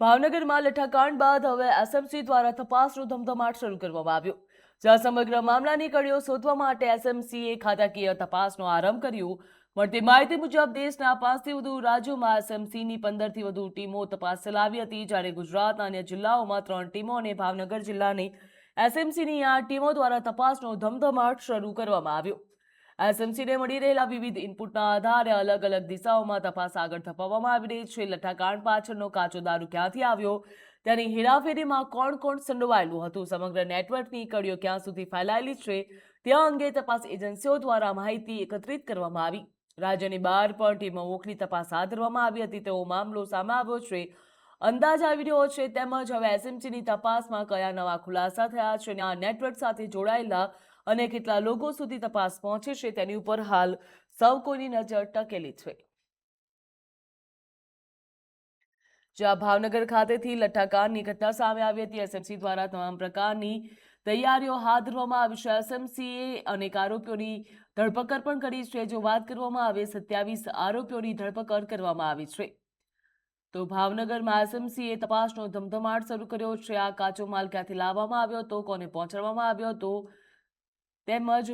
ભાવનગરમાં લઠ્ઠાકાંડ બાદ હવે એસએમસી દ્વારા તપાસનો ધમધમાટ શરૂ કરવામાં આવ્યો. જ્યાં સમગ્ર મામલાની કડીઓ શોધવા માટે એસએમસીએ ખાતાકીય તપાસનો આરંભ કર્યો. મળતી માહિતી મુજબ દેશના 5થી વધુ રાજ્યોમાં એસએમસીની 15થી વધુ ટીમો તપાસ ચલાવી હતી, જ્યારે ગુજરાતના અન્ય જિલ્લાઓમાં 3 ટીમો અને ભાવનગર જિલ્લાની એસએમસીની 8 ટીમો દ્વારા તપાસનો ધમધમાટ શરૂ કરવામાં આવ્યો. એસએમસીને મળી રહેલા વિવિધ ઇનપુટના આધારે અલગ અલગ દિશાઓમાં તપાસ આગળ ધપાવવામાં આવી રહી છે. લઠ્ઠાકાંડ પાછળનો કાચો દારૂ ક્યાંથી આવ્યો, તેની હેરાફેરીમાં કોણ કોણ સંડોવાયેલું હતું, સમગ્ર નેટવર્કની કડીઓ ક્યાં સુધી ફેલાયેલી છે, તે અંગે તપાસ એજન્સીઓ દ્વારા માહિતી એકત્રિત કરવામાં આવી. રાજ્યની બહાર પણ ટીમો મોકલી તપાસ હાથ ધરવામાં આવી હતી, તેવો મામલો સામે આવ્યો છે. અંદાજ આવી રહ્યો છે તેમજ હવે એસએમસીની તપાસમાં કયા નવા ખુલાસા થયા છે અને આ નેટવર્ક સાથે જોડાયેલા અને કેટલા લોકો સુધી તપાસ પહોંચે છે તેની ઉપર હાલ સૌ કોઈની નજર ટકેલી છે. જ્યાં ભાવનગર ખાતેથી લઠ્ઠાકાંડની ઘટના સામે આવી હતી, એસએમસી દ્વારા તમામ પ્રકારની તૈયારીઓ હાથ ધરવામાં આવી છે. એસએમસીએ અનેક આરોપીઓની ધરપકડ પણ કરી છે. જો વાત કરવામાં આવે 27 આરોપીઓની ધરપકડ કરવામાં આવી છે. તો ભાવનગરમાં એસએમસીએ તપાસનો ધમધમાટ શરૂ કર્યો છે. આ કાચો માલ ક્યાંથી લાવવામાં આવ્યો હતો, કોને પહોંચાડવામાં આવ્યો હતો, તેમજ